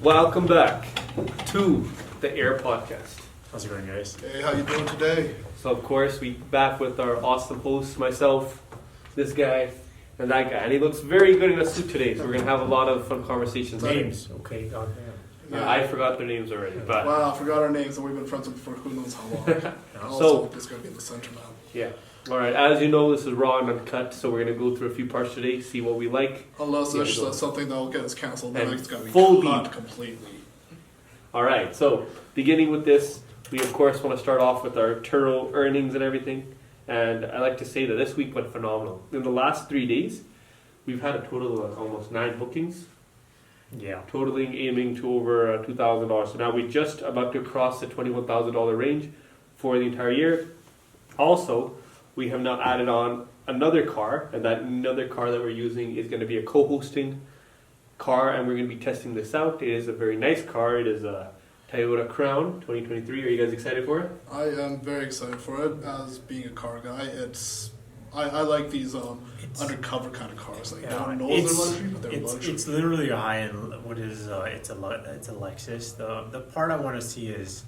Welcome back to the Air Podcast. How's it going, guys? Hey, how you doing today? So of course we back with our awesome host, myself, this guy, and that guy. And he looks very good in a suit today, so we're gonna have a lot of fun conversations. Names, okay, goddamn. I forgot their names already, but Wow, I forgot our names and we've been friends for who knows how long. And also, So- this is going to be in the center now. yeah. All right. As you know, this is raw and uncut, so we're gonna go through a few parts today, see what we like. Unless there's Yeah, something that will get us canceled, then And it's got to be full cut beat. completely. All right. So beginning with this, we of course want to start off with our Turo earnings and everything. And I like to say that this week went phenomenal. In the last 3 days, we've had a total of almost 9 bookings, Yeah. totaling aiming to over $2,000. So now we just about to cross the $21,000 range for the entire year. Also, we have now added on another car, and that another car that we're using is going to be a co-hosting car, and we're going to be testing this out. It is a very nice car. It is a Toyota Crown 2023. Are you guys excited for it? I am very excited for it. As being a car guy, I like these It's- undercover kind of cars. Like, Yeah, no one knows it's- they're luxury, but they're luxury. It's literally a high-end, it's a Lexus. The part I want to see is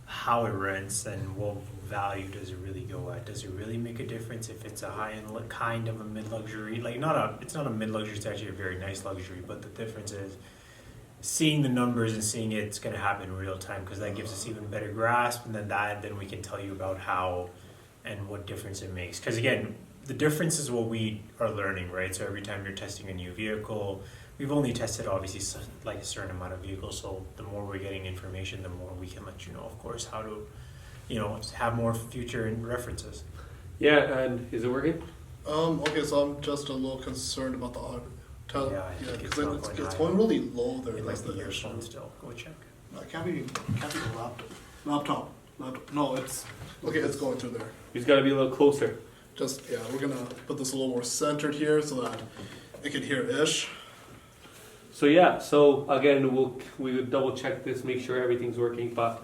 how it rents and what value does it really go at. Does it really make a difference if it's a high-end kind of a mid-luxury? Like it's not a mid-luxury, it's actually a very nice luxury, but the difference is seeing the numbers and seeing it's going to happen in real time, because that gives us even better grasp, and then we can tell you about how and what difference it makes. Because again, the difference is what we are learning, right? So every time you're testing a new vehicle, we've only tested obviously like a certain amount of vehicles, so the more we're getting information, the more we can let you know, of course, how to, have more future references. Yeah, and is it working? Okay, so I'm just a little concerned about the Yeah, I think it's not because going it's high. going really low there. It That's like the the issue. earphone still. Go check. It can't be the laptop. No, it's okay. It's going through there. He's got to be a little closer. We're gonna put this a little more centered here so that it can hear ish. So yeah, so again, we would double check this, make sure everything's working. But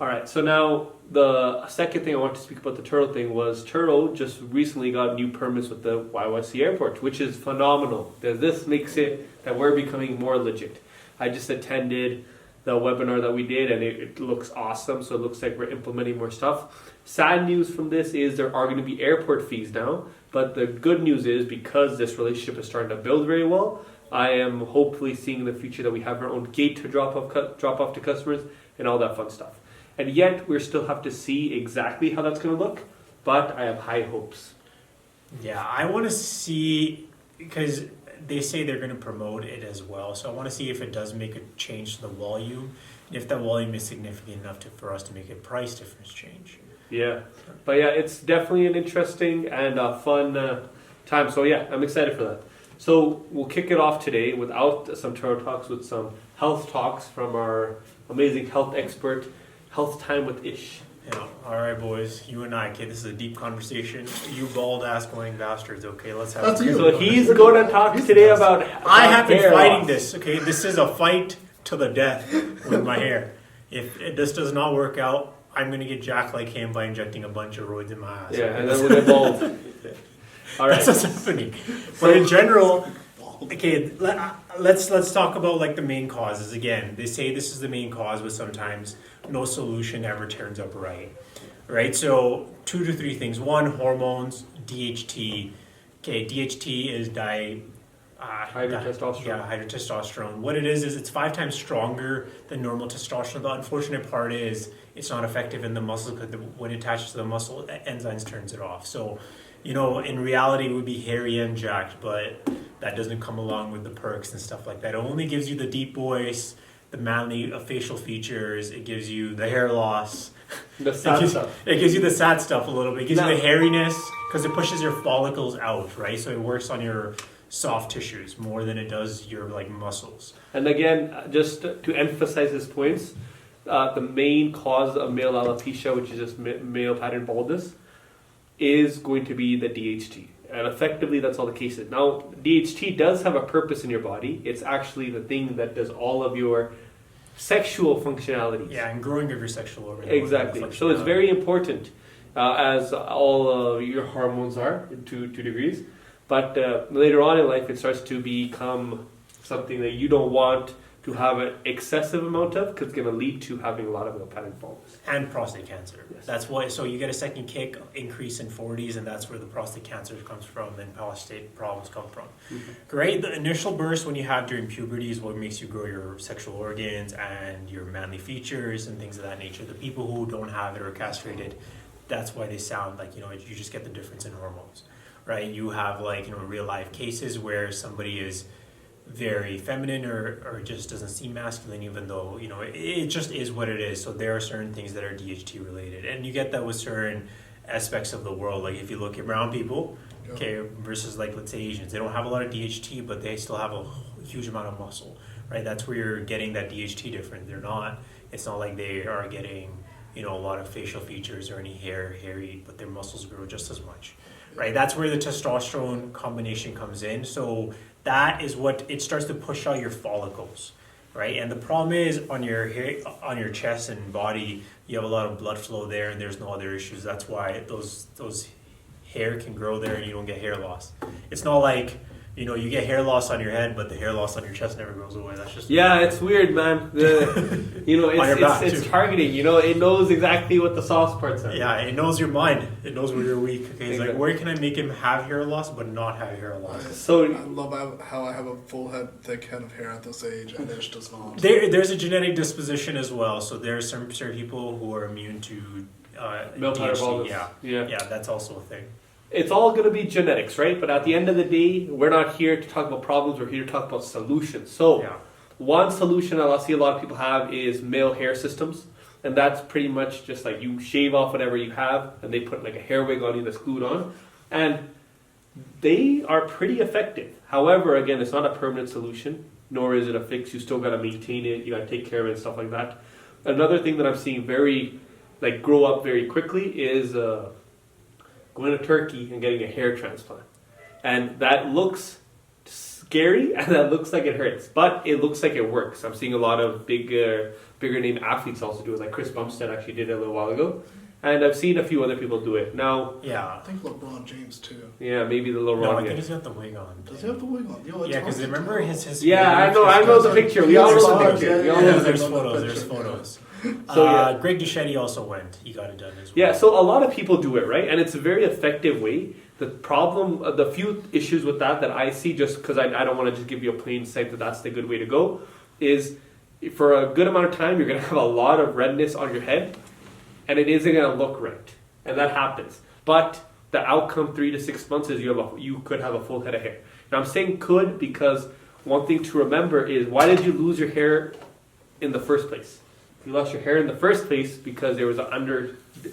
all right, so now the second thing I want to speak about the Turo thing was Turo just recently got new permits with the YYC airport, which is phenomenal. This makes it that we're becoming more legit. I just attended the webinar that we did, and it looks awesome. So it looks like we're implementing more stuff. Sad news from this is there are going to be airport fees now, but the good news is because this relationship is starting to build very well, I am hopefully seeing in the future that we have our own gate to drop off to customers and all that fun stuff. And yet we still have to see exactly how that's going to look, but I have high hopes. Yeah, I want to see, because they say they're going to promote it as well. So I want to see if it does make a change to the volume, if that volume is significant enough for us to make a price difference change. Yeah, but yeah, it's definitely an interesting and fun time. So yeah, I'm excited for that. So we'll kick it off today without some Turo talks, with some health talks from our amazing health expert, Health Time with Ish. Yeah. All right, boys. You and I, okay, this is a deep conversation. You bald-ass going bastards, okay? Let's have That's a you. So he's going to talk today about I have been hair fighting loss. this, okay? This is a fight to the death with my hair. If this does not work out, I'm going to get jacked like him by injecting a bunch of roids in my ass. Yeah, and then we'll get bald. All right. That's what's happening. But in general, okay, let's talk about like the main causes. Again, they say this is the main cause, but sometimes no solution ever turns up right? So 2 to 3 things. 1, hormones, DHT. Okay, DHT is Hydrotestosterone. Yeah, hydrotestosterone. What it is it's 5 times stronger than normal testosterone. The unfortunate part is it's not effective in the muscle, because when it attaches to the muscle, enzymes turns it off. So, in reality, it would be hairy and jacked, but that doesn't come along with the perks and stuff like that. It only gives you the deep voice, the manly facial features. It gives you the hair loss. The sad stuff. It gives you the sad stuff a little bit. It gives No. you the hairiness, because it pushes your follicles out, right? So it works on your soft tissues more than it does your like muscles. And again, just to emphasize his points, the main cause of male alopecia, which is just male pattern baldness, is going to be the DHT. And effectively, that's all the case is. Now, DHT does have a purpose in your body. It's actually the thing that does all of your sexual functionalities. Yeah, and growing of your sexual organ. Exactly. So it's very important, as all your hormones are to 2 degrees. But later on in life, it starts to become something that you don't want to have an excessive amount of, because it's going to lead to having a lot of male pattern baldness. And prostate cancer. Yes. That's why. So you get a second kick increase in 40s, and that's where the prostate cancer comes from, and prostate problems come from. Great. The initial burst when you have during puberty is what makes you grow your sexual organs and your manly features and things of that nature. The people who don't have it or are castrated, that's why they sound like, you just get the difference in hormones, right? You have like, real life cases where somebody is very feminine or just doesn't seem masculine, even though, it just is what it is. So there are certain things that are DHT related. And you get that with certain aspects of the world. Like if you look at brown people, okay, versus like, let's say Asians, they don't have a lot of DHT, but they still have a huge amount of muscle, right? That's where you're getting that DHT difference. It's not like they are getting, a lot of facial features or any hairy, but their muscles grow just as much, right? That's where the testosterone combination comes in. So that is what it starts to push out your follicles, right? And the problem is on your hair, on your chest and body, you have a lot of blood flow there, and there's no other issues. That's why those hair can grow there, and you don't get hair loss. It's not like you get hair loss on your head, but the hair loss on your chest never goes away. That's just It's weird, man. It's targeting. It knows exactly what the soft parts are. Yeah, it knows your mind. It knows where you're weak. Okay, it's like, where can I make him have hair loss but not have hair loss? So I love how I have a full head, thick head of hair at this age, and Ish does not. There's a genetic disposition as well. So there are certain people who are immune to male pattern DHT. baldness. Yeah, that's also a thing. It's all going to be genetics, right? But at the end of the day, we're not here to talk about problems. We're here to talk about solutions. So one solution I see a lot of people have is male hair systems. And that's pretty much just like you shave off whatever you have and they put like a hair wig on you that's glued on. And they are pretty effective. However, again, it's not a permanent solution, nor is it a fix. You still got to maintain it. You got to take care of it and stuff like that. Another thing that I'm seeing grow up very quickly is going to Turkey and getting a hair transplant. And that looks scary and that looks like it hurts, but it looks like it works. I'm seeing a lot of bigger name athletes also do it, like Chris Bumstead actually did it a little while ago. And I've seen a few other people do it. Now, I think LeBron James too. Yeah, maybe the LeBron. No, I think he's got the wig on. Does he have the wig on? Because remember his Yeah, I know the picture. We all know the picture. There's photos. So Greg Duchetti also went. He got it done as well. Yeah, so a lot of people do it, right? And it's a very effective way. The problem, the few issues with that I see, just because I don't want to just give you a plain sight that that's the good way to go, is for a good amount of time, you're going to have a lot of redness on your head, and it isn't going to look right. And that happens. But the outcome 3 to 6 months is you could have a full head of hair. Now I'm saying could because one thing to remember is, why did you lose your hair in the first place? You lost your hair in the first place because there was an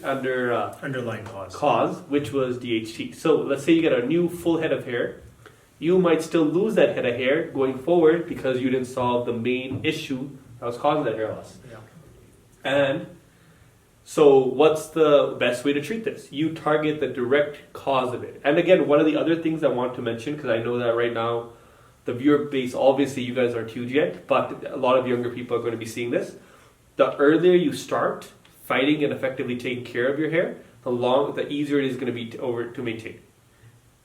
underlying cause, which was DHT. So let's say you get a new full head of hair. You might still lose that head of hair going forward because you didn't solve the main issue that was causing that hair loss. Yeah. And so what's the best way to treat this? You target the direct cause of it. And again, one of the other things I want to mention, because I know that right now the viewer base, obviously you guys aren't huge yet, but a lot of younger people are going to be seeing this. The earlier you start fighting and effectively taking care of your hair, the easier it is going to be to maintain.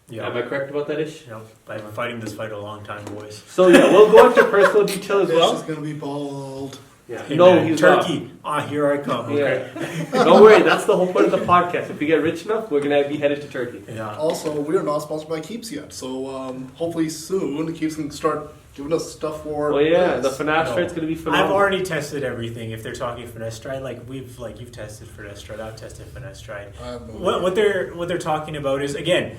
Yeah. Am I correct about that, Ish? Yeah. I've been fighting this fight a long time, boys. So we'll go into personal detail as well. Ish is going to be bald. Yeah. Hey, no, man, he's Turkey. Here I come. Okay. Yeah. Don't worry, that's the whole point of the podcast. If we get rich enough, we're going to be headed to Turkey. Yeah. Also, we are not sponsored by Keeps yet, so hopefully soon Keeps can start giving us stuff for. Oh yeah, this. the finasteride is going to be phenomenal. I've already tested everything. If they're talking finasteride, you've tested finasteride, I've tested finasteride. I have no What they're talking about is, again,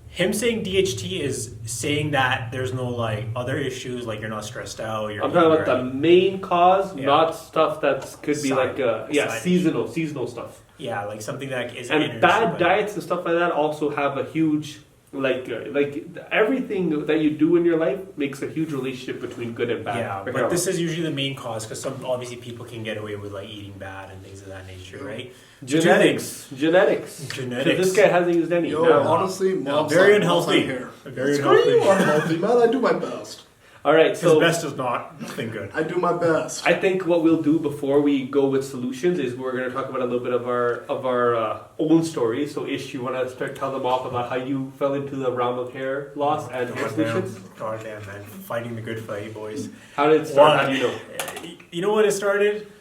him saying DHT is saying that there's no other issues, like you're not stressed out. I'm talking about the main cause, Yeah. not stuff that could be Side seasonal stuff. Yeah, like something that is And bad diets and stuff like that also have a huge everything that you do in your life makes a huge relationship between good and bad. Yeah, but this is usually the main cause because obviously people can get away with eating bad and things of that nature, right? Genetics. 'Cause this guy hasn't used any. Yo, No. honestly, No, very unhealthy. Hair. Very Screw you unhealthy. are healthy, man. I do my best. All right, His so best is not nothing good. I do my best. I think what we'll do before we go with solutions is we're going to talk about a little bit of our own stories. So, Ish, you want to start tell them off about how you fell into the realm of hair loss and hair solutions? God damn, man. Fighting the good fight, boys. How did it start? Well, How do you know? You know what it started?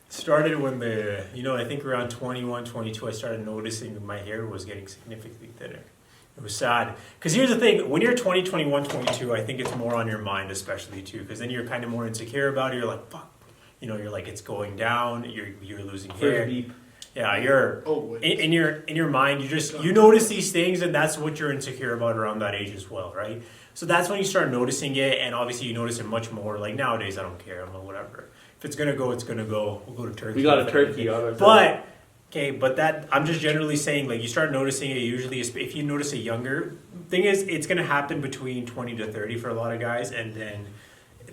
Started when I think around 21, 22, I started noticing my hair was getting significantly thinner. It was sad. Because here's the thing, when you're 20, 21, 22, I think it's more on your mind especially too, because then you're kind of more insecure about it. You're like, fuck. You're like, it's going down, you're losing hair. First beep. Yeah, you're Oh, wait. in your mind, you notice these things, and that's what you're insecure about around that age as well, right? So that's when you start noticing it, and obviously you notice it much more. Like nowadays, I don't care. I'm like, whatever. If it's gonna go, it's gonna go. We'll go to Turkey. We got a turkey on our But but that I'm just generally saying, like, you start noticing it usually if you notice a younger thing is it's gonna happen between 20 to 30 for a lot of guys, and then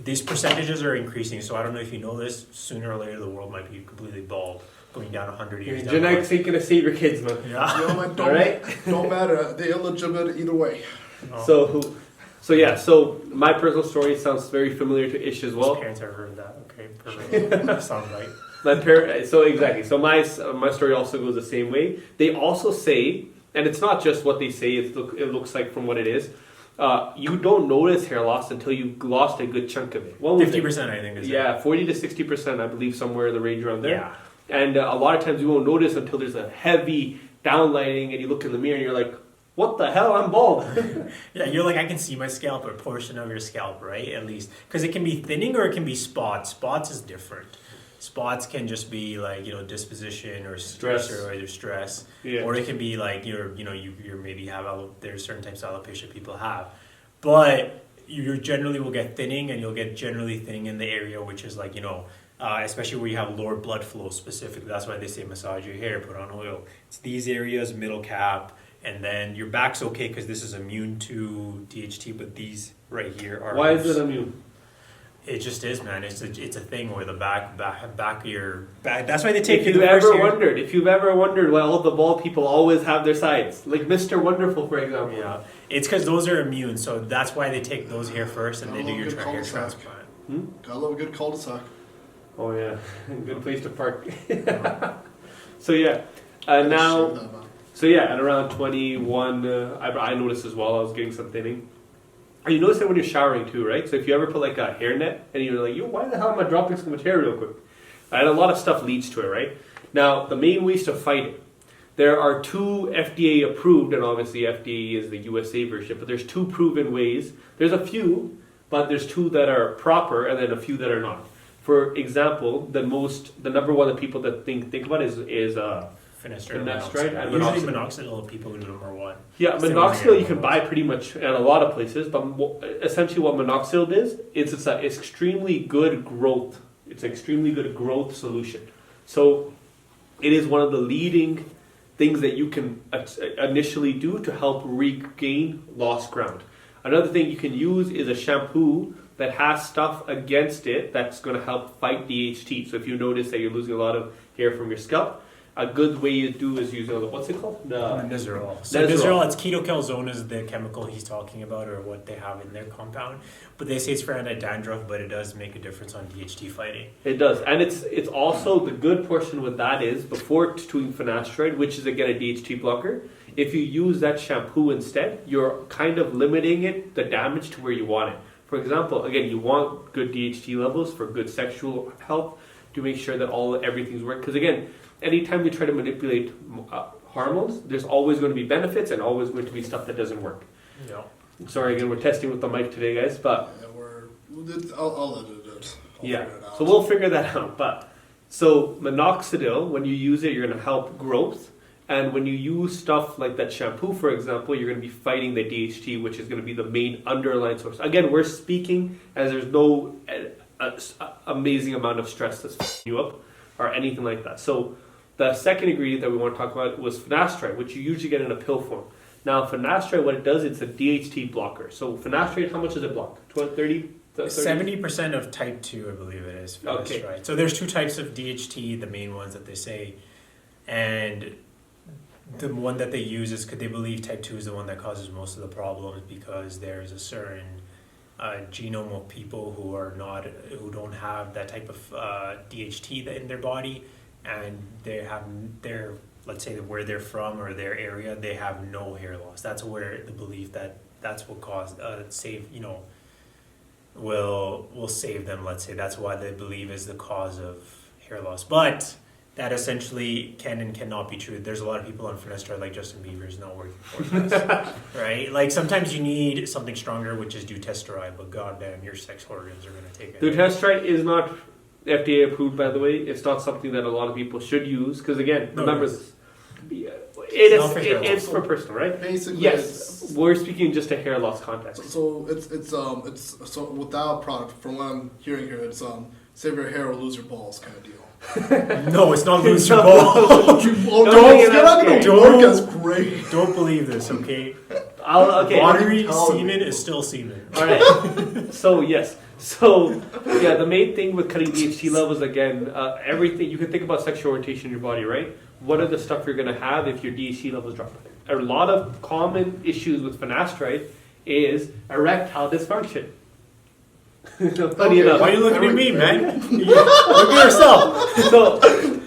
these percentages are increasing. So I don't know if you know this. Sooner or later, the world miuld be completely bald, going down 100 years. down the line. Genetics ain't going to save your kids, man. Yeah. You know, man, don't, All right. don't matter. They're illegitimate either way. So So my personal story sounds very familiar to Ish as well. His parents have heard that. Okay, perfect. Sounds right. So exactly. So my story also goes the same way. They also say, and it's not just what they say. It looks like from what it is. You don't notice hair loss until you've lost a good chunk of it. 50%, I think. Is Yeah, 40 to 60%, I believe, somewhere in the range around there. Yeah. And a lot of times you won't notice until there's a heavy downlighting, and you look in the mirror and you're like, "What the hell? I'm bald." Yeah, you're like, I can see my scalp, or a portion of your scalp, right? At least. Because it can be thinning or it can be spots. Spots is different. Spots can just be like, disposition or stress or either stress. Yeah. Or it can be like, you maybe have, there's certain types of alopecia people have. But you generally will get thinning, and you'll get generally thinning in the area, which is like, especially where you have lower blood flow specifically. That's why they say massage your hair, put on oil. It's these areas, middle cap. And then your back's okay because this is immune to DHT, but these right here are. Why is it immune? It just is, man. It's a thing where the back of your back. That's why they take If you you've the first ever wondered why all the bald people always have their sides, like Mr. Wonderful, for example. Yeah, it's because those are immune, so that's why they take those hair first, and they do your Good hair cul-de-sac. transplant. Gotta love a good cul-de-sac. Oh yeah, good place to park. So yeah, Shave now. that, man. So yeah, at around 21, I noticed as well, I was getting some thinning. And you notice that when you're showering too, right? So if you ever put like a hairnet and you're like, why the hell am I dropping so much hair real quick? And a lot of stuff leads to it, right? Now, the main ways to fight it. There are 2 FDA approved, and obviously FDA is the USA version, but there's 2 proven ways. There's a few, but there's 2 that are proper and then a few that are not. For example, the number one that people that think about is Finasteride, Finasteride and usually minoxidil. minoxidil people do number one. Yeah, Same minoxidil here. you can buy pretty much at a lot of places, but essentially what minoxidil is, it's extremely good growth. It's an extremely good growth solution. So it is one of the leading things that you can initially do to help regain lost ground. Another thing you can use is a shampoo that has stuff against it that's going to help fight DHT. So if you notice that you're losing a lot of hair from your scalp, a good way to do is using what's it called? Nizoral. So Nizoral, it's ketocalzone is the chemical he's talking about, or what they have in their compound. But they say it's for anti-dandruff, but it does make a difference on DHT fighting. It does, and it's also the good portion with that is before doing finasteride, which is again a DHT blocker. If you use that shampoo instead, you're kind of limiting the damage to where you want it. For example, again, you want good DHT levels for good sexual health to make sure that everything's working. Because again, anytime we try to manipulate hormones, there's always going to be benefits and always going to be stuff that doesn't work. Yeah. Sorry, again, we're testing with the mic today, guys, but Yeah, I'll edit it. I'll yeah, figure it out. so we'll figure that out. But so minoxidil, when you use it, you're going to help growth. And when you use stuff like that shampoo, for example, you're going to be fighting the DHT, which is going to be the main underlying source. Again, we're speaking as there's no amazing amount of stress that's f***ing you up or anything like that. So the second ingredient that we want to talk about was finasteride, which you usually get in a pill form. Now, finasteride, what it does, it's a DHT blocker. So finasteride, how much does it block? 30? 70% of type 2, I believe it is. Okay. Right. So there's 2 types of DHT, the main ones that they say. And the one that they use is because they believe type 2 is the one that causes most of the problems because there's a certain genome of people who don't have that type of DHT in their body, and they have their, let's say where they're from or their area, they have no hair loss. That's where the belief that that's what caused will save them. Let's say that's why they believe is the cause of hair loss, but that essentially can and cannot be true. There's a lot of people on finasteride, like Justin Bieber, is not working for this, right? Like sometimes you need something stronger, which is dutasteride, but goddamn, your sex organs are going to take it. Dutasteride is not FDA approved, by the way. It's not something that a lot of people should use because, again, remember, it's for personal, right? Basically, yes, we're speaking just a hair loss context. So it's so with that product, from what I'm hearing here, it's save your hair or lose your balls kind of deal. No, it's not lose your balls. That's great. Don't believe this, okay? Okay. Watery semen is still semen. All right. So yes. So yeah, the main thing with cutting DHT levels, again, everything you can think about sexual orientation in your body, right? What are the stuff you're going to have if your DHT levels drop? A lot of common issues with finasteride is erectile dysfunction. Funny enough. Why are you looking at me, man? Look at yourself. So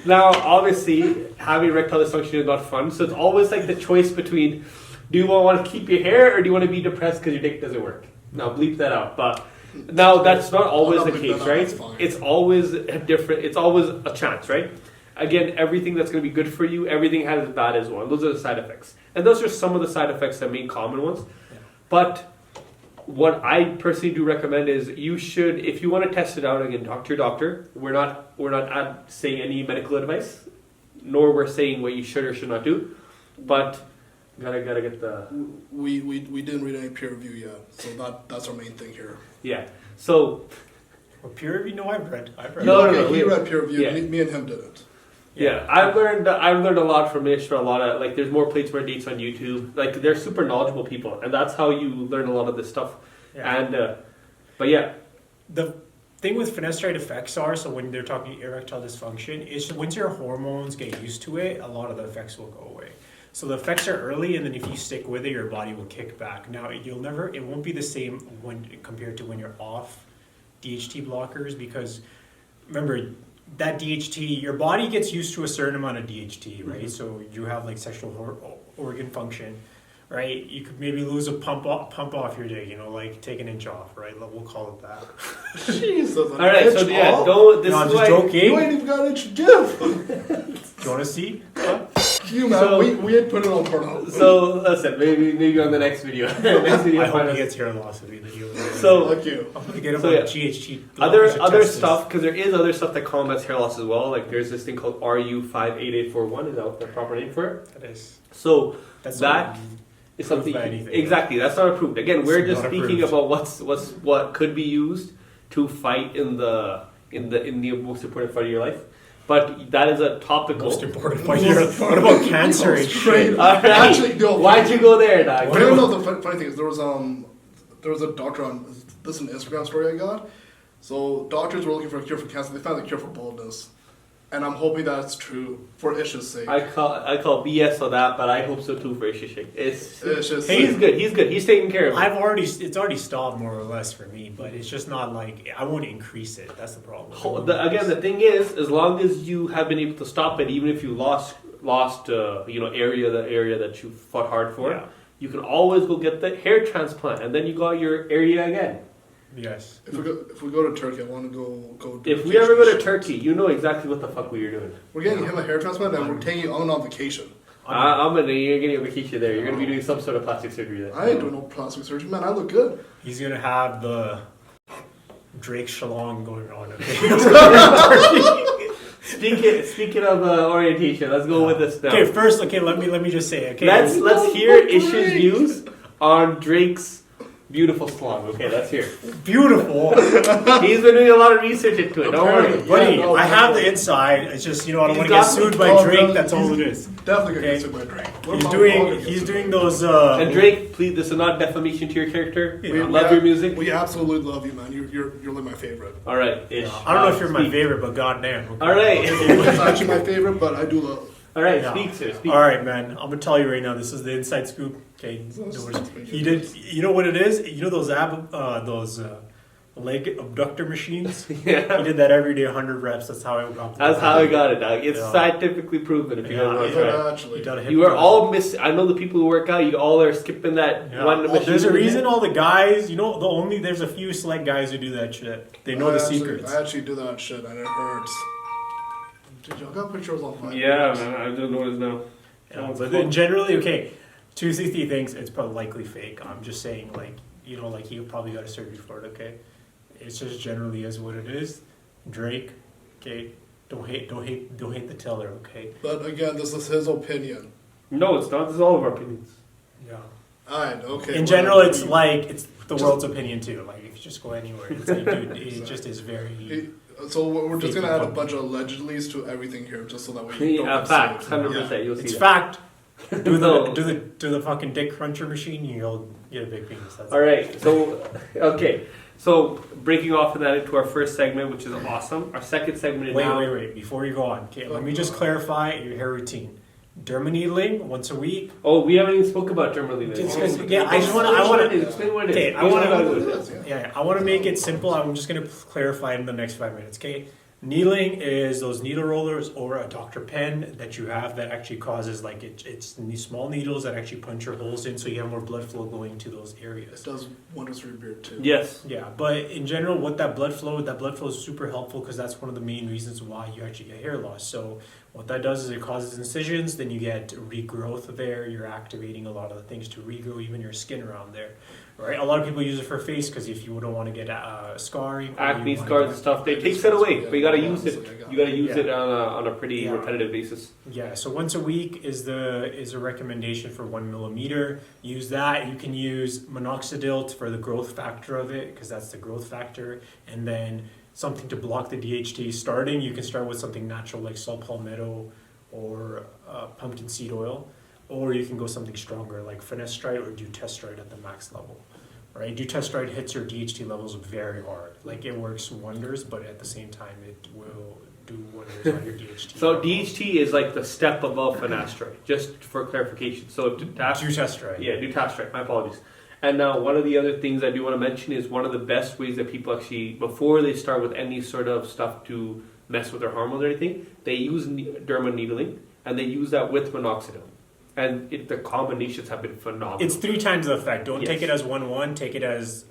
now, obviously, having erectile dysfunction is not fun. So it's always like the choice between: do you want to keep your hair, or do you want to be depressed because your dick doesn't work? Now bleep that out. But now that's not always the case, right? It's always a different. It's always a chance, right? Again, everything that's going to be good for you, everything has bad as well. Those are the side effects, and those are some of the side effects that main common ones. But what I personally do recommend is you should, if you want to test it out, again, talk to your doctor. We're not saying any medical advice, nor we're saying what you should or should not do. But gotta get the. We didn't read any peer review yet, so that's our main thing here. Yeah. So. Well, peer review? No, I've read. No. He read peer review. Yeah. Me and him didn't. Yeah, I've learned a lot from Ish, from a lot of, like, there's more placement dates on YouTube. Like, they're super knowledgeable people, and that's how you learn a lot of this stuff. Yeah. And but yeah, the thing with finasteride effects are, so when they're talking erectile dysfunction, is once your hormones get used to it, a lot of the effects will go away. So the effects are early, and then if you stick with it, your body will kick back. Now it won't be the same when compared to when you're off DHT blockers, because remember, that DHT, your body gets used to a certain amount of DHT, right? Mm-hmm. So you have like sexual organ function, right? You could maybe lose a pump off your dick, like take an inch off, right? We'll call it that. Jesus. All right, so yeah, don't. This I'm is just joking. You ain't even got an inch to give. Do you want to see? You man, So- we ain't put it on porno. So listen, maybe on the next video. Next video I hope find he us- gets hair loss if he So- Fuck you. I'm gonna get him So, on yeah. GHT. other stuff, because there is other stuff that combats hair loss as well. Like there's this thing called RU58841. Is that the proper name for it? That is. So That's that not is something by anything. exactly that's not approved. Again, we're It's just not speaking approved. about what could be used to fight in the most important part of your life. But that is a topical. most important part. What about cancer and Straight shit? up. Actually, no. Why'd you go there, dog? No, the funny thing is there was a doctor on this is an Instagram story I got. So doctors were looking for a cure for cancer. They found a cure for baldness, and I'm hoping that's true for Ish's sake. I call BS on that, but I hope so too for Ish's sake. It's Ish's he's sake. good. He's taking care of it. It's already stopped more or less for me, but it's just not like I won't increase it. That's the problem. The thing is, as long as you have been able to stop it, even if you lost the area that you fought hard for, Yeah. you can always go get the hair transplant, and then you got your area again. Yes. If we go to Turkey, I want to go. Do If we ever go to Turkey, you know exactly what the fuck we are doing. we're getting him a hair transplant, and we're taking on vacation. You're getting a vacation there. You're gonna be doing some sort of plastic surgery there. I ain't doing no plastic surgery, man. I look good. He's gonna have the Drake Shalong going on. Speaking of orientation, let's go with this now. Okay, first, let me just say, okay. Let's hear Ish's views on Drake's beautiful slong. Okay, let's hear. Beautiful. He's been doing a lot of research into it. Don't worry. Buddy, Yeah, no, I have the inside. It's just, I don't He's want to got get sued the- by Drake. That's all it is. Definitely gonna Okay. get sued by Drake. He's doing those. And Drake, please, this is not defamation to your character. Yeah. We love your music. We absolutely love you, man. You're like my favorite. All right, Ish. I don't know if you're my speak. favorite, but goddamn. Okay. All right. It's actually my favorite, but I do love. All right, Yeah. speak, sir. Speak. All right, man. I'm gonna tell you right now. This is the inside scoop. Okay, he did. You know what it is? You know those leg abductor machines? Yeah. He did that every day, 100 reps. That's how I got. That's how I got it, dog. It's Yeah. scientifically proven. If you Yeah, guys want to yeah. try. Actually, He done a hip You are thrust. all missing. I know the people who work out. You all are skipping that Yeah. one machine. There's a reason all the guys, there's a few select guys who do that shit. They know the secrets. I actually do that shit, and it hurts. Dude, y'all got pictures on fire. Yeah, man. I don't notice now. Yeah, but then generally, okay, 260 thinks it's probably likely fake. I'm just saying, like he probably got a surgery for it. Okay, it's just generally is what it is. Drake, okay, don't hate the teller. Okay. But again, this is his opinion. No, it's not. This is all of our opinions. Yeah. Alright, okay. In general, it's the world's opinion too. Like if you just go anywhere, it's like, dude, it just is very. So we're just gonna add a Fake bunch of allegedlys to everything here, just so that we don't Yeah, get facts. sued. 100%. You'll see It's that. fact. Do No. the fucking dick cruncher machine, you'll get a big penis. That's All right. So, okay. So, breaking off of that into our first segment, which is awesome. Our second segment is now. Wait. Before you go on, okay, let me just clarify your hair routine. Derma needling once a week. Oh, we haven't even spoke about dermaline. Just- Explain yeah, I just wanna- what it is. Explain what it is. Okay, I Here's wanna- what What do. it is, yeah. Yeah, I want to make it simple. I'm just going to clarify in the next 5 minutes. Okay, needling is those needle rollers or a Dr. pen that you have that actually causes it's these small needles that actually punch your holes in, so you have more blood flow going to those It areas. does wonders for your beard too. Yes. Yeah, but in general, that blood flow is super helpful because that's one of the main reasons why you actually get hair loss. So what that does is it causes incisions, then you get regrowth there. You're activating a lot of the things to regrow even your skin around there, right? A lot of people use it for face because if you don't want to get scarring, or Acne you wanna scars get- and stuff. They takes it away, but you gotta Yeah, use it. honestly, I got You gotta use Yeah. it on a pretty Yeah. repetitive basis. Yeah, so once a week is a recommendation for 1 millimeter. Use that. You can use minoxidil for the growth factor of it because that's the growth factor, and then something to block the DHT. Starting, you can start with something natural like saw palmetto or pumpkin seed oil, or you can go something stronger like finasteride or dutasteride at the max level. Right, dutasteride hits your DHT levels very hard. Like it works wonders, but at the same time, it will do wonders on your DHT. So levels. DHT is like the step above finasteride, just for clarification. So Dutasteride. Yeah, dutasteride. My apologies. And now, one of the other things I do want to mention is one of the best ways that people actually, before they start with any sort of stuff to mess with their hormones or anything, they use derma needling, and they use that with minoxidil. And the combinations have been phenomenal. It's 3 times the effect. Don't Yes. take it as 1-1. Take it as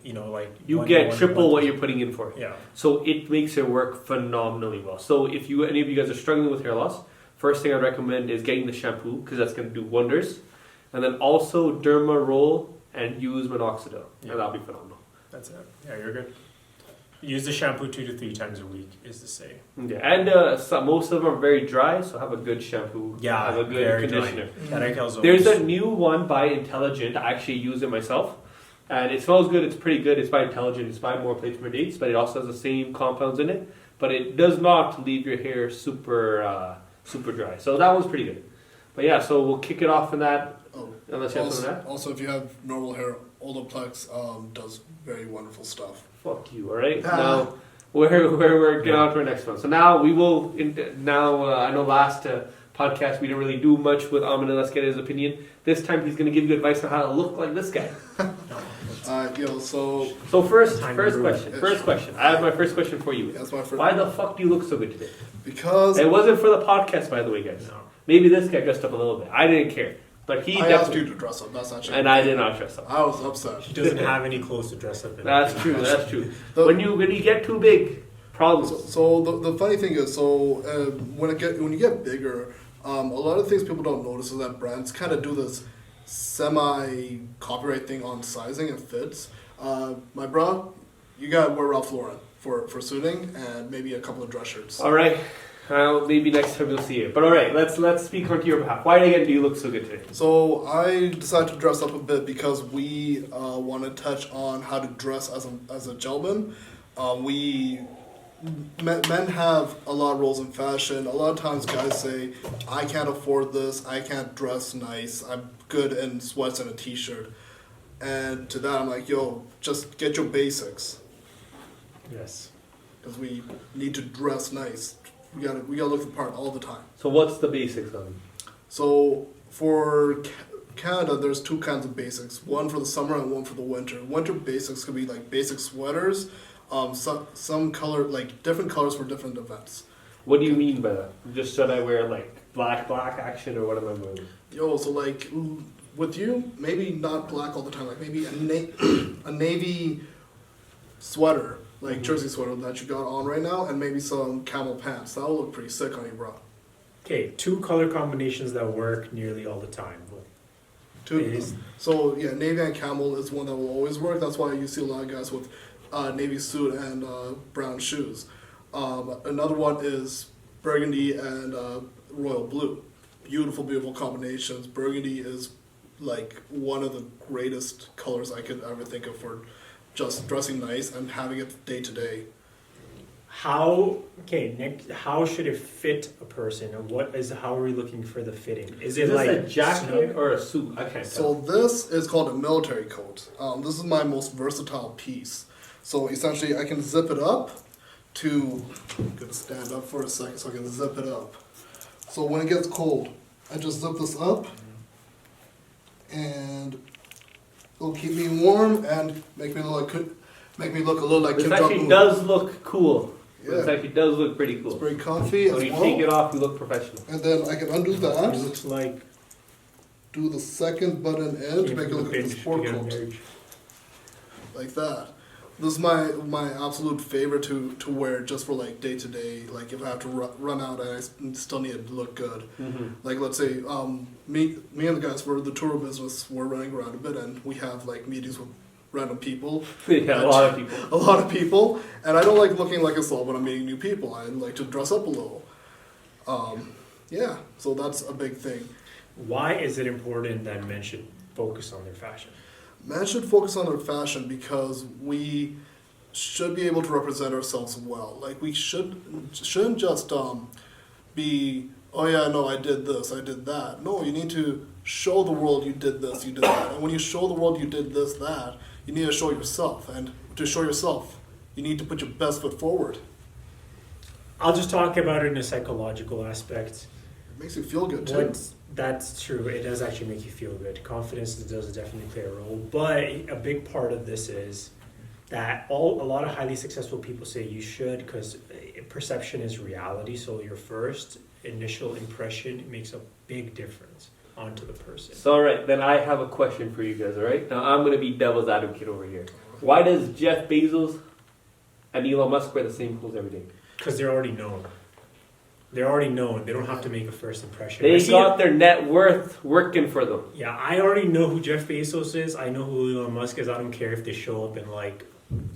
like You 1, get 1, triple 1. what you're putting in for it. Yeah. So it makes it work phenomenally well. So if any of you guys are struggling with hair loss, first thing I'd recommend is getting the shampoo because that's going to do wonders. And then also derma roll and use minoxidil. Yeah. And that'll be phenomenal. That's it. Yeah, you're good. Use the shampoo 2 to 3 times a week is the say. Yeah. And most of them are very dry, so have a good shampoo. Yeah, have a good very conditioner. Dry. There's a new one by Intelligent. I actually use it myself. And it smells good. It's pretty good. It's by Intelligent. It's by More Plates More Dates, but it also has the same compounds in it. But it does not leave your hair super dry. So that one's pretty good. But yeah, so we'll kick it off in that. Oh, Unless you have something to add. also, if you have normal hair, Olaplex does very wonderful stuff. Fuck you. All right. Ah. Now we're getting on to our next one. So now we will. I know last podcast we didn't really do much with Amin. Let's get his opinion. This time he's going to give you advice on how to look like this guy. So So first Time to ruin question. it. First question. I have my first question for you. that's my first. Why the fuck do you look so good today? Because It wasn't for the podcast, by the way, guys. No. Maybe this guy dressed up a little bit. I didn't care, but he I asked definitely. you to dress up. That's actually. And I did not dress up. I was upset. She doesn't have any clothes to dress up in. That's true. That's true. The- When you get too big, problems. So the funny thing is, when you get bigger, a lot of things people don't notice is that brands kind of do this semi copyright thing on sizing and fits. My bra, you gotta wear Ralph Lauren for suiting and maybe a couple of dress shirts. All right. Maybe next time you'll see it. But all right, let's speak on to your behalf. Why again do you look so good today? So I decided to dress up a bit because we want to touch on how to dress as a gentleman. Men have a lot of roles in fashion. A lot of times guys say, I can't afford this, I can't dress nice, I'm good in sweats and a t-shirt. And to that I'm like, yo, just get your basics. Yes. Because we need to dress nice We gotta look the part all the time. So what's the basics of it? So for Canada, there's two kinds of basics. One for the summer and one for the winter. Winter basics could be like basic sweaters, some color, like different colors for different events. What do you mean by that? Just should I wear like black action or what am I wearing? Yo, so like with you, maybe not black all the time. Like maybe a navy sweater, like jersey sweater that you got on right now, and maybe some camel pants. That'll look pretty sick on you, bro. Okay, two color combinations that work nearly all the time. Two. It is- So yeah, navy and camel is one that will always work. That's why you see a lot of guys with navy suit and brown shoes. Another one is burgundy and royal blue. Beautiful, beautiful combinations. Burgundy is like one of the greatest colors I could ever think of for just dressing nice and having it day to day. Nick, how should it fit a person? And how are we looking for the fitting? Is it Is this like a jacket or a suit? I can't So tell. this is called a military coat. This is my most versatile piece. So essentially, I can zip it up to. I'm gonna stand up for a second so I can zip it up. So when it gets cold, I just zip this up, and it'll keep me warm and make me look a little like This Kim actually Jong-un. does look cool. Yeah. This actually does look pretty It's cool. very comfy When as you take it well. off, you look professional. And then I can undo it that, looks like do the second button in to make it look like a sport coat. Like that. This is my absolute favorite to wear just for like day to day. Like if I have to run out and I still need it to look good. Mm-hmm. Like let's say me and the guys for the tour business, we're running around a bit and we have like meetings with random people. Yeah, a lot of people. A lot of people, and I don't like looking like a slob when I'm meeting new people. I like to dress up a little. Yeah, so that's a big thing. Why is it important that men should focus on their fashion? Men should focus on their fashion because we should be able to represent ourselves well. Like we shouldn't just be, oh yeah, no, I did this, I did that. No, you need to show the world you did this, you did that. And when you show the world you did this, that, you need to show yourself. And to show yourself, you need to put your best foot forward. I'll just talk about it in a psychological aspect. It makes you feel good too. That's true. It does actually make you feel good. Confidence does definitely play a role. But a big part of this is that a lot of highly successful people say you should, because perception is reality. So your first initial impression makes a big difference onto the person. So, all right, then I have a question for you guys, all right? Now, I'm going to be devil's advocate over here. Why does Jeff Bezos and Elon Musk wear the same clothes every day? Because they're already known. They're already known. They don't have to make a first impression. They I see got it- their net worth working for them. Yeah, I already know who Jeff Bezos is. I know who Elon Musk is. I don't care if they show up in like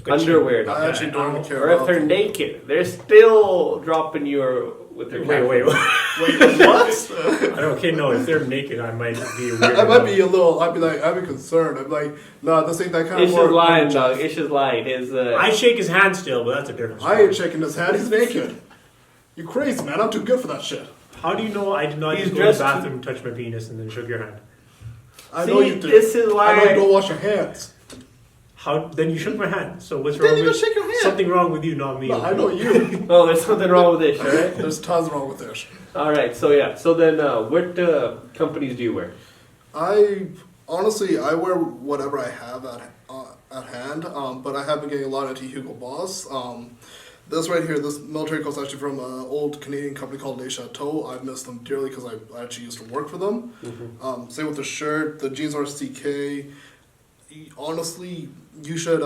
Underwear. I actually don't even care Or if about they're them. naked. They're still dropping you with their Wait. Wait, what? Okay, no. If they're naked, I might be weird. I might be a little. I'd be concerned. I'd be like, no, this ain't that kind It's of just work. lying, dog. It's just lying. I shake his hand still, but that's a different I story. ain't shaking his head. He's naked. You crazy, man? I'm too good for that shit. How do you know I did not He's just go to the dressed to- bathroom, touch my penis, and then shook your hand? I See, know you did. this is why I know you don't wash your hands. How? Then you shook my hand. So what's You didn't wrong even with shake your hand. something wrong with you, not me? No, I know you. Oh, there's something wrong with this, all right? There's tons wrong with this. All right, so yeah. So then what companies do you wear? I honestly, I wear whatever I have at hand, but I have been getting a lot into Hugo Boss. This right here, this military coat's actually from an old Canadian company called Les Chateaux. I miss them dearly because I actually used to work for them. Same with the shirt, the jeans are CK. Honestly, you should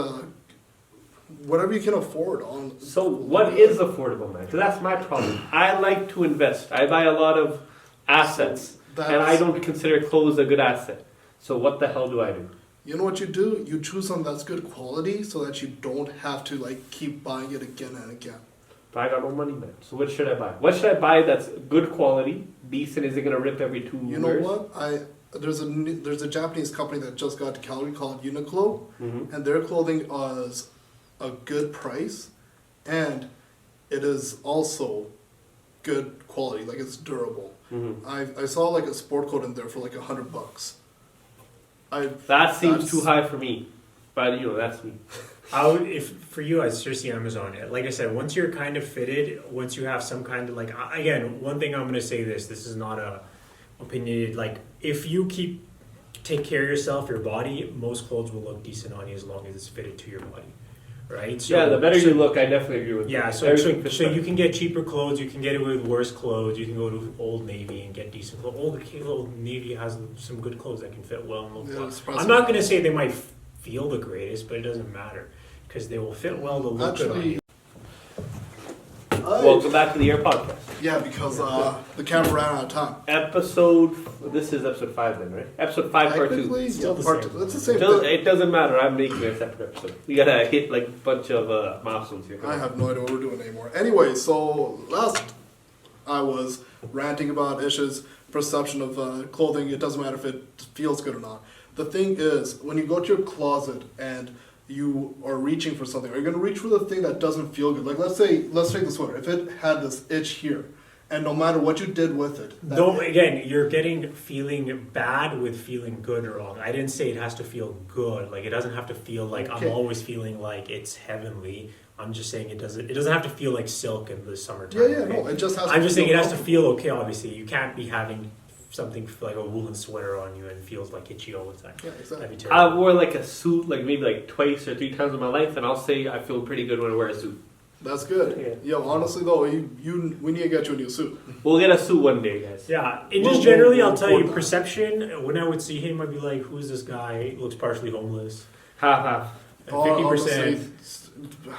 whatever you can afford on. So what is affordable, man? Because that's my problem. I like to invest. I buy a lot of assets, That's- and I don't consider clothes a good asset. So what the hell do I do? You know what you do? You choose something that's good quality so that you don't have to like keep buying it again and again. But I got no money, man. So what should I buy? What should I buy that's good quality, decent? Is it gonna rip every 2 years? You know what? There's a Japanese company that just got to Calgary called Uniqlo, Mm-hmm. and their clothing is a good price, and it is also good quality. Like it's durable. Mm-hmm. I saw like a sport coat in there for like $100. That seems That's- too high for me. But you know, that's me. I would, if for you, I'd seriously Amazon it. Like I said, once you're kind of fitted, once you have some kind of again, one thing I'm going to say this is not a opinionated, like if you take care of yourself, your body, most clothes will look decent on you as long as it's fitted to your body, right? So, Yeah, the better you look, I definitely agree with Yeah, that. so Everything fits you better. can get cheaper clothes, you can get it with worse clothes, you can go to Old Navy and get decent clothes. Old Navy has some good clothes that can fit well and look Yeah, well. it's surprising. I'm not going to say they might feel the greatest, but it doesn't matter because they will fit well to look good on Actually, you. Welcome back to the Air Podcast. yeah, because the camera ran out of time. This is episode 5 then, right? Episode 5, part 2. Technically, Still yeah, the part same. two. It's the same Still, thing. it doesn't matter. I'm making a separate episode. We gotta hit like a bunch of milestones here. I have no idea what we're doing anymore. Anyway, so last I was ranting about Ish's perception of clothing. It doesn't matter if it feels good or not. The thing is, when you go to your closet and you are reaching for something, are you going to reach for the thing that doesn't feel good? Like let's take the sweater. If it had this itch here, and no matter what you did with it, that Though again, you're getting feeling bad with feeling good or wrong. I didn't say it has to feel good. Like it doesn't have to feel like Okay. I'm always feeling like it's heavenly. I'm just saying it doesn't have to feel like silk in the summertime. yeah, okay? no, it just has. I'm just saying it has to comfortable. feel okay. Obviously, you can't be having something like a woolen sweater on you and feels like itchy all the time. Yeah, exactly. That'd be I terrible. wore like a suit like maybe like twice or 3 times in my life, and I'll say I feel pretty good when I wear a suit. That's good. Yeah. Yo, honestly though, we need to get you a new suit. We'll get a suit one day, guys. Yeah, and Well, just generally, we'll I'll tell you, report that. perception. When I would see him, I'd be like, "Who's this guy? He looks partially homeless." Half half. And 50%.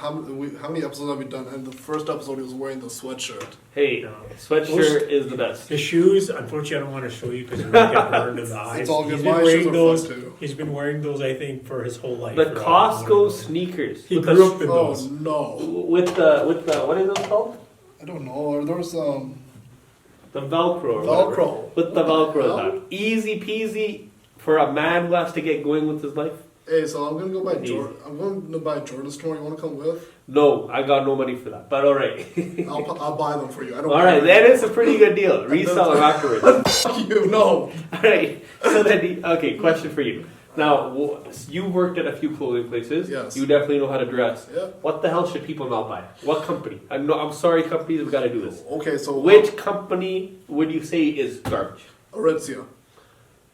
Honestly, how many episodes have we done? And the first episode, he was wearing the sweatshirt. Hey, No. sweatshirt is the best. His shoes, unfortunately, I don't want to show you because you might get burned in the eyes. It's all good. He's My been shoes wearing are those. fun too. He's been wearing those, I think, for his whole life. The right? Costco sneakers. He with grew up in Oh those. no! with the what is those called? I don't know. Are those The Velcro. Or whatever. Velcro? With the What the Velcro hell? on. Easy peasy for a man who has to get going with his life. Hey, so I'm gonna go buy Easy. Jordan. I'm going to buy Jordan store. You want to come with? No, I got no money for that. But all right. I'll buy them for you. I don't. All right, that is a pretty good deal. Resell them afterwards. Fuck you. No. All right. So then, okay, question for you. Now, you worked at a few clothing places. Yes. You definitely know how to dress. Yeah. What the hell should people not buy? What company? I'm sorry, companies. We got to do this. Okay, so Which company would you say is garbage? Aritzia.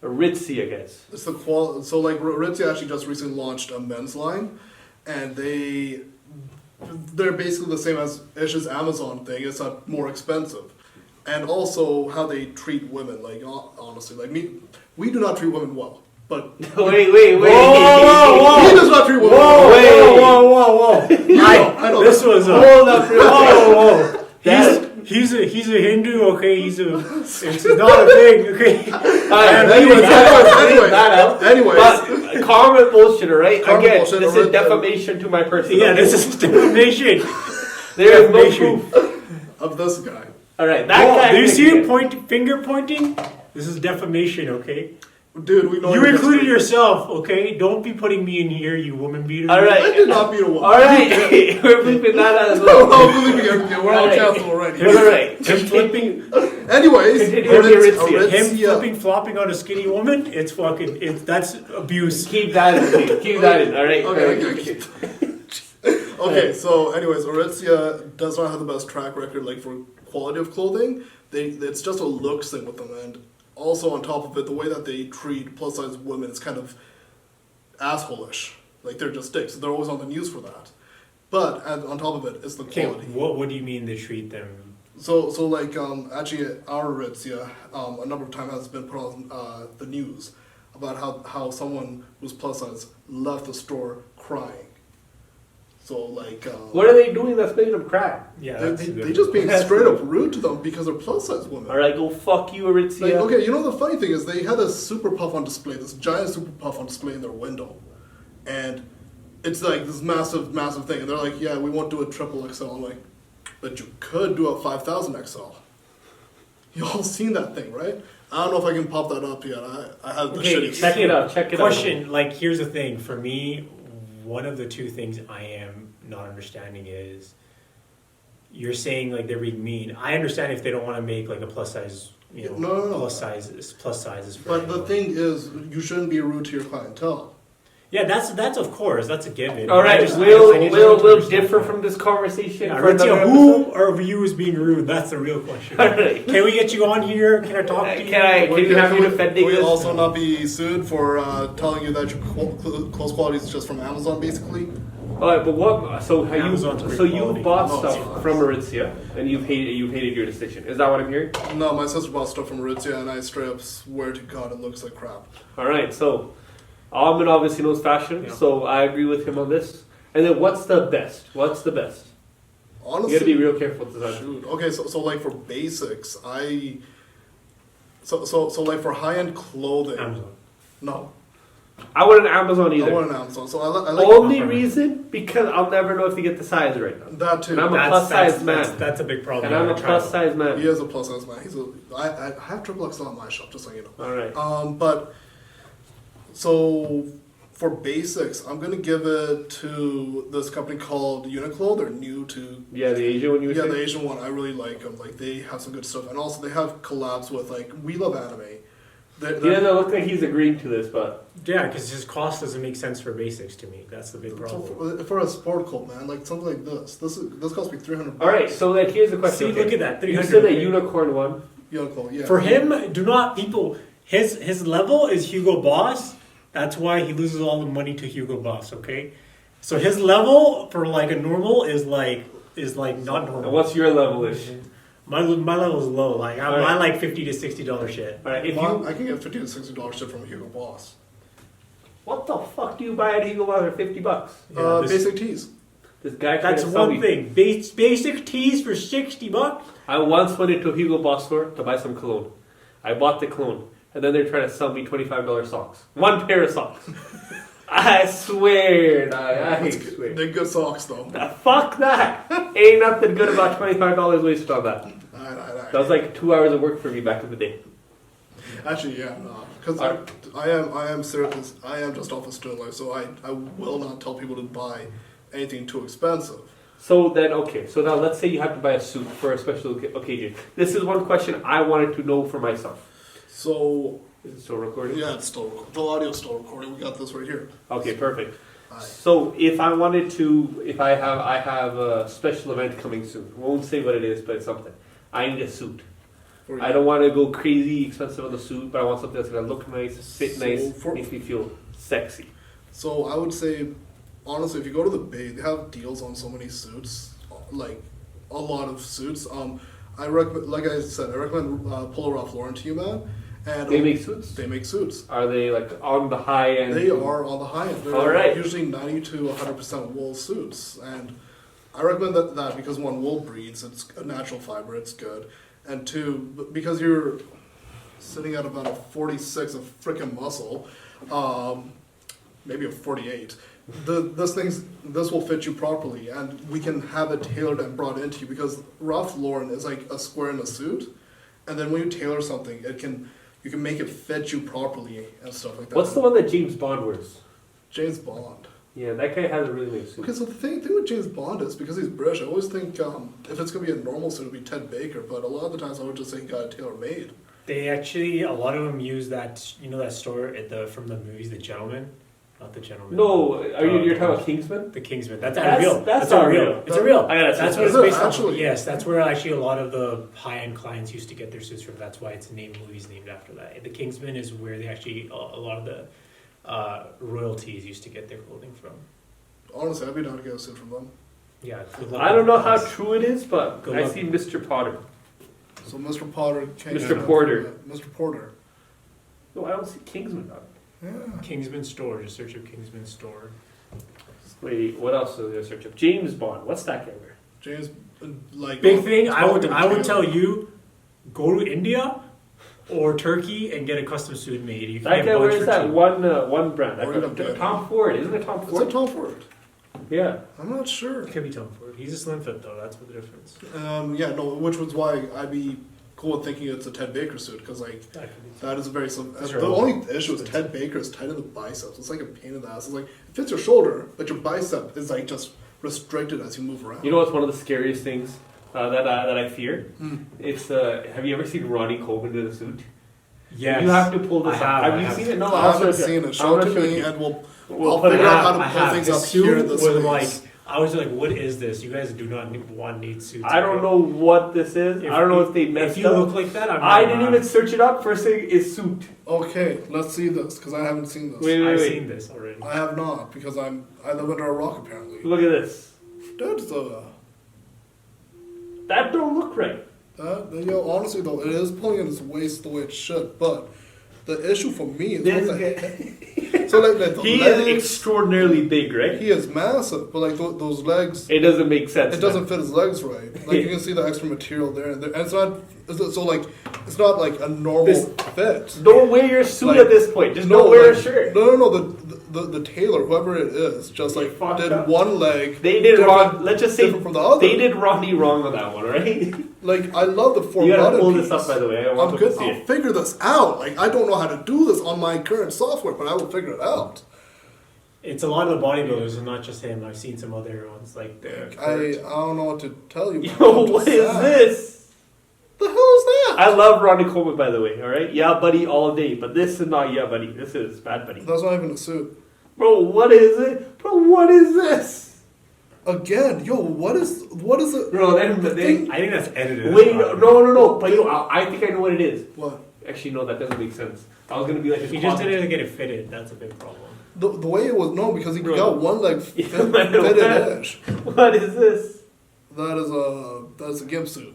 Aritzia, I guess. It's the qual. So like Aritzia actually just recently launched a men's line, and they're basically the same as Ish's Amazon thing. It's not more expensive, and also how they treat women. Like honestly, like me, we do not treat women well. But Wait. he does not treat women well. Wait. Whoa! I know This that. was a Hold up, real quick. whoa! That- He's a Hindu, okay? It's not a thing, okay? Alright, Anyways, leave that out. anyways. But karma bullshit, alright? Karma Again, bullshit, this alright. is defamation to my person. Yeah, okay? this is defamation. There is no defamation. proof. Of this guy. Alright, that Whoa, guy. do you can see him get- finger pointing? This is defamation, okay? Dude, we know You you're included just- yourself, okay? Don't be putting me in here, you woman beater. I Alright. did not beat a woman. Alright, we're bleeping that out as No, well. no, believe me, everything. We're all Alright. canceled already. Alright. Him flipping, Anyways, Continue Aritzia- with Aritzia. him Aritzia- flipping, flopping on a skinny woman. That's abuse. Keep that in, please. Keep that in, alright? Okay. Okay, so anyways, Aritzia does not have the best track record like for quality of clothing. It's just a looks thing with them, and also on top of it, the way that they treat plus size women is kind of asshole-ish. Like they're just dicks. They're always on the news for that. But on top of it, it's the Okay, quality. what do you mean they treat them? So like actually our Aritzia a number of times has been put on the news about how someone who's plus size left the store crying. So like What are they doing that's making them cry? Yeah, they just being straight up rude to them because they're plus size women. Alright, go fuck you, Aritzia. Like okay, you know the funny thing is they had a super puff on display, this giant super puff on display in their window, and it's like this massive thing, and they're like, yeah, we won't do a triple XL. I'm like, but you could do a 5000 XL. You all seen that thing, right? I don't know if I can pop that up yet. I have the Okay, shitty. Check it out, check it out. Question, like, here's the thing. For me, one of the two things I am not understanding is you're saying, like, they're being mean. I understand if they don't want to make, like, a plus size, you know, No. plus sizes for But the anyone. thing is, you shouldn't be rude to your clientele. Yeah, that's of course, that's a given. All right, I just we'll need to understand differ that. from this conversation. Yeah, for another Ritzia, episode. who are you as being rude? That's the real question. All right. Can we get you on here? Can I talk to you? Can we have you defending we this? also not be sued for telling you that your clothes quality is just from Amazon, basically? All right, but what? So have Amazon's you? great So you quality. bought No, stuff it's- from Aritzia, and you've hated your decision. Is that what I'm hearing? No, my sister bought stuff from Aritzia, and I straight up swear to God it looks like crap. All right, so Almond obviously knows fashion, Yeah. so I agree with him on this. And then what's the best? What's the best? Honestly, You got to be real careful with this. shoot. Okay, so like for basics, so like for high end clothing, Amazon. no, I want an Amazon I either. want an Amazon. So I like Only reason because I'll never know if you get the size right now. that too. And I'm a plus size man. That's a big problem. And I'm a I tried plus it. size man. He is a plus size man. I have triple XL in my shop, just so you know. All right. But so for basics, I'm gonna give it to this company called Uniqlo. They're new to Yeah, the Asian one you were yeah, saying? the Asian one. I really like them. Like they have some good stuff, and also they have collabs with like We Love Anime. He doesn't look like he's agreeing to this, but Yeah, because his cost doesn't make sense for basics to me. That's the big So problem. for a sport coat, man, like something like this cost me $300. all right. So then here's the question. See, look at that, You 300. said that unicorn one. Uniqlo, yeah. For him, do not people. His level is Hugo Boss. That's why he loses all the money to Hugo Boss. Okay, so his level for like a normal is like not And normal. what's your level ish? My level is low. Like I Alright. like $50 to $60 shit. All right. If Well, you I can get $50 to $60 shit from Hugo Boss. what the fuck do you buy at Hugo Boss for $50? Yeah, this- Basic tees. This guy. That's tried to sell one me- thing. Basic tees for $60. I once went into a Hugo Boss store to buy some cologne. I bought the cologne, and then they're trying to sell me $25 socks. One pair of socks. I swear, dog, I swear. They're good socks though. Fuck that! Ain't nothing good about $25 wasted on that. That was like 2 hours of work for me back in the day. Actually, yeah, no, because Alright. I am serious. I am just off a student life, so I will not tell people to buy anything too expensive. So then, okay, so now let's say you have to buy a suit for a special occasion. This is one question I wanted to know for myself. So Is it still recording? yeah, it's still the audio's still recording. We got this right here. Okay, perfect. Aye. So if I wanted to, if I have a special event coming soon. Won't say what it is, but it's something. I need a suit. For I don't want to go crazy expensive on the suit, but I want something that's gonna look nice, fit So nice, for- makes me feel sexy. So I would say, honestly, if you go to the Bay, they have deals on so many suits, like a lot of suits. I recommend, like I said, I recommend Polo Ralph Lauren to you, man. And They make suits. they make suits. Are they like on the high end? They are on the high end. They're All right. usually 90 to 100% wool suits, and I recommend that because one, wool breeds. It's a natural fiber. It's good, and two, because you're sitting at about a 46 of freaking muscle, maybe a 48. This will fit you properly, and we can have it tailored and brought into you because Ralph Lauren is like a square in a suit, and then when you tailor something, you can make it fit you properly and stuff like that. What's the one that James Bond wears? James Bond. Yeah, that guy has a really nice suit. Okay, so the thing with James Bond is because he's British, I always think if it's gonna be a normal suit, it'd be Ted Baker. But a lot of the times, I would just say he got it tailor made. They actually, a lot of them use that, that store from the movies, The Gentleman, not The Gentleman. No, you're The- talking about Kingsman? The Kingsman. That's That's- unreal. that's unreal. unreal. It's a real. I gotta That's say, what it's is it based on. actually? Yes, that's where actually a lot of the high-end clients used to get their suits from. That's why it's named movies named after that. The Kingsman is where they actually a lot of the royalties used to get their clothing from. Honestly, I'd be down to get a suit from them. Yeah. good luck I don't know with how this. true it is, but Good I luck. see Mr. Potter. So Mr. Potter came. Mr. Porter. Mr. Porter. No, I don't see Kingsman on it. Yeah. Kingsman store. Just search up Kingsman store. Wait, what else is there to search up? James Bond. What's that guy wear? James, like Big thing. I would Bond tell you, go to India or Turkey and get a custom suit made. You can That get guy bugs wears for that cheap. one brand. Or even better. Tom Ford. Isn't it Tom Is it Ford? Tom Ford? Yeah. I'm not sure. It could be Tom Ford. He's a slim fit though. That's what the difference. Yeah, no, which was why I'd be cool with thinking it's a Ted Baker suit because like That could be. that is a very slim. Those The are all only issue is Ted Baker is tight in the biceps. It's like a pain in the ass. It's like it fits your shoulder, but your bicep is like just restricted as you move around. You know what's one of the scariest things that I fear? Hmm. It's have you ever seen Ronnie Coleman in a suit? Yes. You have to pull this I up. have, Have I you have. seen it? No, I I'll haven't show you. seen it. I'm Show it gonna to show me, you. and I'll We'll figure put it out up. how I to pull have. things The up here in suit this was like, space. I was like, what is this? You guys do not need suits. I don't know what this is. I don't know if they messed If you up. look like that, I'm I not didn't mad. even search it up. First thing is suit. Okay, let's see this because I haven't seen this. Wait, I've wait. seen this already. I have not because I live under a rock apparently. Look at this. That's That don't look right. honestly though, it is pulling in his waist the way it should, but the issue for me is This what the guy- heck? So like the He legs, is extraordinarily big, right? he is massive, but like those legs, It doesn't make sense. it doesn't fit his legs right. Like you can see the extra material there, and it's not. So like, it's not like a normal This- fit. Don't wear your suit Like, at this point. Just don't wear a shirt. No. The tailor, whoever it is, just They like fucked did up. one leg. They did different- wrong. Let's just say different from the other. they did Rodney wrong on that one, right? Like I love the four You gotta button pull piece. this up, by the way. I want I'm them good. to see I'll it. figure this out. Like I don't know how to do this on my current software, but I will figure it out. It's a lot of the bodybuilders, and not just him. I've seen some other ones like the. I don't know what to tell you. Yo, I'm just what is sad. this? The hell is that? I love Ronnie Coleman, by the way. All right, yeah, buddy, all day. But this is not yeah, buddy. This is bad, buddy. That's not even a suit. Bro, what is it? Bro, what is this? Again, yo, what is it? Bro, then The they. thing- I think that's edited. Wait, no. But yo, I think I know what it is. What? Actually, no, that doesn't make sense. I was gonna be like, If he just didn't get it fitted, that's a big problem. The way it was because he Bro. got one leg Yeah, fitted man, edge. What is this? That's a gimp suit.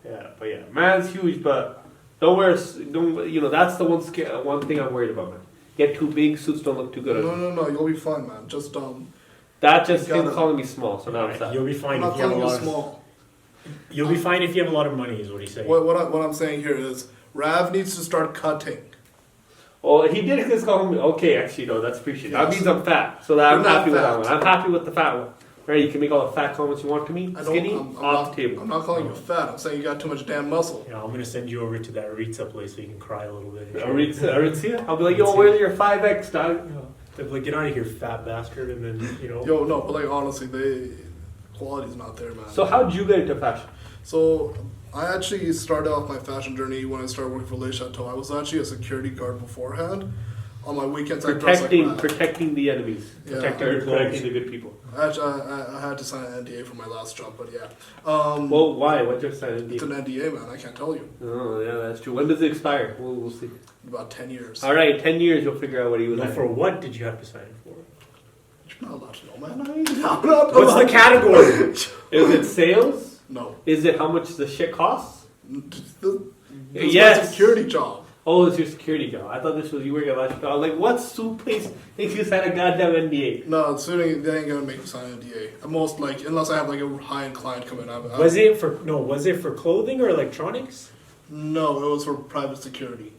Yeah, but yeah, man's huge, but don't wear. Don't you know? That's the one thing I'm worried about, man. Get too big, suits don't look too good. on you. No, you'll be fine, man. Just That just You him gotta- calling me small, so now I'm Alright, sad. you'll be I'm fine not if you have a calling you lot of. small. You'll be fine if you have a lot of money, is what he's saying. What I'm saying here is Rav needs to start cutting. Oh, he did just call me. Okay, actually, no, that's appreciated. That Yes. means I'm fat, so that I'm You're not happy with that fat. one. I'm happy with the fat one. Right, you can make all the fat comments you want to me. I don't, Skinny, I'm off not, the table. I'm not calling you fat. I'm saying you got too much damn muscle. Yeah, I'm gonna send you over to that Aritza place so you can cry a little bit. Aritzia? I'll be like, yo, where's your 5X, dog? They'll be like, get out of here, fat bastard, and then Yo, no, but like honestly, quality's not there, man. So how'd you get into fashion? So I actually started off my fashion journey when I started working for Le Chateau. I was actually a security guard beforehand. On my weekends, I dressed like that. Protecting the enemies, Yeah. protecting the good people. Actually, I had to sign an NDA for my last job, but yeah. Well, why? What's your sign? It's an NDA, man. I can't tell you. Oh, yeah, that's true. When does it expire? We'll see. About 10 years. All right, 10 years, you'll figure out what he was No, at. for what did you have to sign it for? You're not allowed to know, man. I'm not What's the allowed- category? Is it sales? No. Is it how much the shit costs? This is Yes. my security job. Oh, it's your security job. I thought this was you working at Electric. I was like, what suit place makes you sign a goddamn NDA? No, suiting, they ain't gonna make me sign an NDA. At most, like, unless I have like a high-end client coming up. Was it for clothing or electronics? No, it was for private security.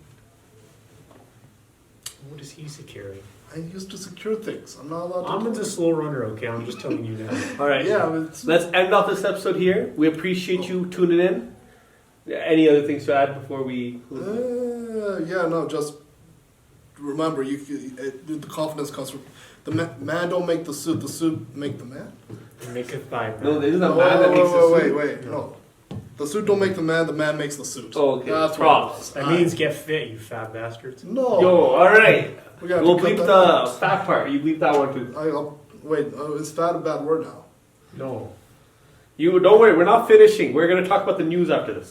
What is he securing? I used to secure things. I'm not allowed to. I'm a slow runner, okay? I'm just telling you now. All right. Yeah, but it's, Let's end off this episode here. We appreciate you tuning in. Any other things to add before we? yeah, no, just remember, the confidence comes from the man. Don't make the suit make the man. Make it five. No, this is a No, man that makes the suit. wait, no. The suit don't make the man makes the suit. Oh, okay. That's Props. what it was. That means get fit, you fat bastards. No. Yo, all right. We gotta We'll cut bleep that the out. fat part. You bleep that one too. Wait, is fat a bad word now? No. You don't worry. We're not finishing. We're gonna talk about the news after this.